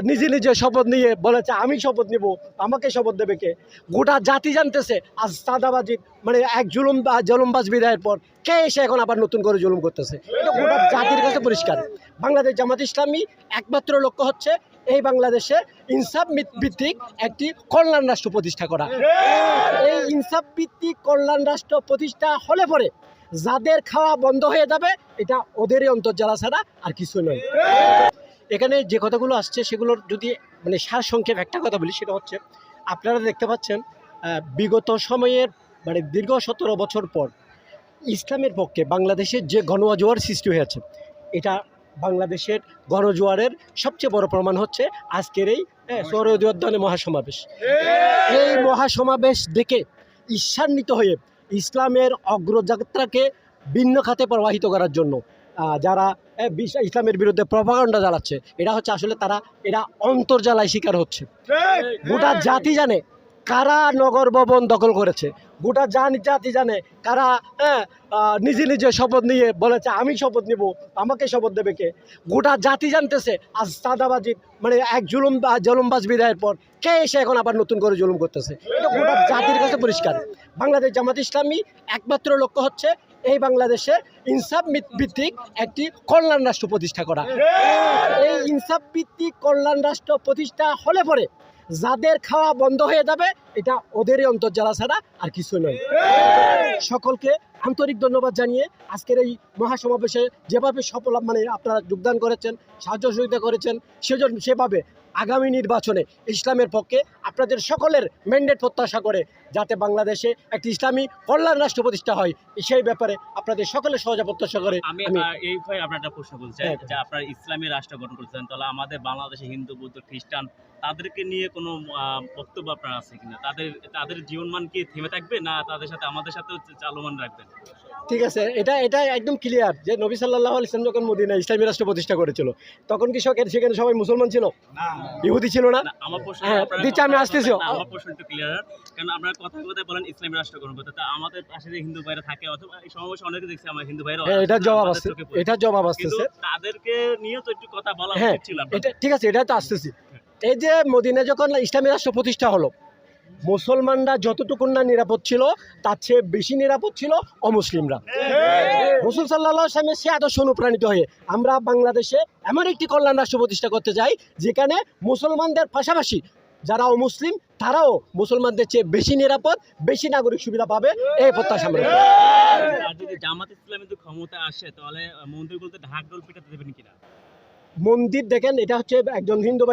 নিজে নিজে শপথ নিয়ে বলেছে আমি শপথ নিব, আমাকে শপথ দেবে কে? গোটা জাতি জানতেছে আজ চাঁদাবাজি মানে এক জুলুমবাজ বিদায়ের পর কে এসে এখন আবার নতুন করে জুলুম করতেছে। এটা গোটা জাতির কাছে পরিষ্কার। বাংলাদেশ জামাত ইসলামী একমাত্র লক্ষ্য হচ্ছে এই বাংলাদেশে ইনসাফ ভিত্তিক একটি কল্যাণ রাষ্ট্র প্রতিষ্ঠা করা। এই ইনসাফ ভিত্তিক কল্যাণ রাষ্ট্র প্রতিষ্ঠা হলে পরে যাদের খাওয়া বন্ধ হয়ে যাবে এটা ওদেরই অন্তর্জালা ছাড়া আর কিছু নয়। এখানে যে কথাগুলো আসছে সেগুলোর যদি মানে সারসংক্ষেপ একটা কথা বলি, সেটা হচ্ছে আপনারা দেখতে পাচ্ছেন বিগত সময়ের মানে দীর্ঘ 17 বছর পর ইসলামের পক্ষে বাংলাদেশের যে গণজোয়ার সৃষ্টি হয়েছে, এটা বাংলাদেশের গণজোয়ারের সবচেয়ে বড় প্রমাণ হচ্ছে আজকের এই সৌরদী উদ্যানে মহাসমাবেশ। এই মহাসমাবেশ দেখে ঈর্ষান্বিত হয়ে ইসলামের অগ্রযাত্রাকে ভিন্ন খাতে প্রবাহিত করার জন্য যারা ইসলামের বিরুদ্ধে প্রপাগান্ডা চালাচ্ছে, এটা হচ্ছে আসলে এরা অন্তর্জালায় শিকার হচ্ছে। গোটা জাতি জানে কারা নগর ভবন দখল করেছে, গোটা জাতি জানে কারা নিজে নিজে শপথ নিয়ে বলেছে আমি শপথ নিব, আমাকে শপথ দেবে কে? গোটা জাতি জানতেছে আজ চাঁদাবাজি মানে এক জুলুমবাজ বিদায়ের পর কে এসে এখন আবার নতুন করে জুলুম করতেছে। এটা গোটা জাতির কাছে পরিষ্কার। বাংলাদেশ জামাত ইসলামী একমাত্র লক্ষ্য হচ্ছে এই বাংলাদেশে ইনসাফ ভিত্তিক একটি কল্যাণ রাষ্ট্র প্রতিষ্ঠা করা। এই ইনসাফ ভিত্তিক কল্যাণ রাষ্ট্র প্রতিষ্ঠা হলে পরে যাদের খাওয়া বন্ধ হয়ে যাবে এটা ওদেরই অন্তর্জালা ছাড়া আর কিছু নয়। সকলকে আন্তরিক ধন্যবাদ জানিয়ে আজকের এই মহাসমাবেশে যেভাবে সফল মানে আপনারা যোগদান করেছেন, সাহায্য সহযোগিতা করেছেন, সেভাবে আগামী নির্বাচনে ইসলামের পক্ষে আপনাদের সকলের ম্যান্ডেট প্রত্যাশা করে যাতে বাংলাদেশে একটি ইসলামী কল্যাণ রাষ্ট্র প্রতিষ্ঠা হয়, সেই ব্যাপারে আপনাদের সকলের সহযোগিতা প্রত্যাশা করে আমি এই ভাই আপনার একটা প্রশ্ন বলতে চাই যে আপনারা ইসলামী রাষ্ট্র গঠন করছেন, তাহলে আমাদের বাংলাদেশে হিন্দু বৌদ্ধ খ্রিস্টান তাদেরকে নিয়ে কোনো বক্তব্য আপনার আছে কিনা? তাদের জীবনমান কি থেমে থাকবে না তাদের সাথে আমাদের সাথেও চালমান রাখবেন? ঠিক আছে, এটা একদম ক্লিয়ার যে নবী সাল্লাল্লাহু আলাইহি ওয়াসাল্লাম যখন মদিনায় ইসলামী রাষ্ট্র প্রতিষ্ঠা করেছিল তখন কি সেখানে সবাই মুসলমান ছিল? ইহুদি ছিল না? আমার প্রশ্ন আমি আসতেছি। আমার প্রশ্ন একটু ক্লিয়ার, কারণ আপনারা কথা বলেন ইসলামী রাষ্ট্র গঠন করতে, তা আমাদের পাশে যে হিন্দু ভাইরা থাকে অথবা এই সমাবেশে অনেকে দেখছি আমার হিন্দু ভাইরা, এটা জবাব আসতেছে। তাদেরকে নিয়ে তো একটু কথা বলা উচিত ছিল। এটা ঠিক আছে, এটা তো আসতেছি। এই যে মদিনায় যখন ইসলামী রাষ্ট্র প্রতিষ্ঠা হলো, মুসলমানরা যতটুকু না নিরাপদ ছিল তার চেয়ে বেশি নিরাপদ ছিল অমুসলিমরা। রাসূল সাল্লাল্লাহু আলাইহি ওয়াসাল্লামের সে আদর্শ অনুপ্রাণিত হয়ে আমরা বাংলাদেশে এমন একটি কল্যাণ রাষ্ট্র প্রতিষ্ঠা করতে যাই যেখানে মুসলমানদের পাশাপাশি যারা অমুসলিম তারাও মুসলমানদের চেয়ে বেশি নিরাপদ, বেশি নাগরিক সুবিধা পাবে, এই প্রত্যাশা আমরা করি। আর যদি জামাত ইসলামী যদি ক্ষমতা আসে তাহলে মন্দিরগুলোতে ঢাক ঢোল পিটাতে দেবেন কিনা? মন্দির দেখেন, এটা হচ্ছে একজন হিন্দু ভাই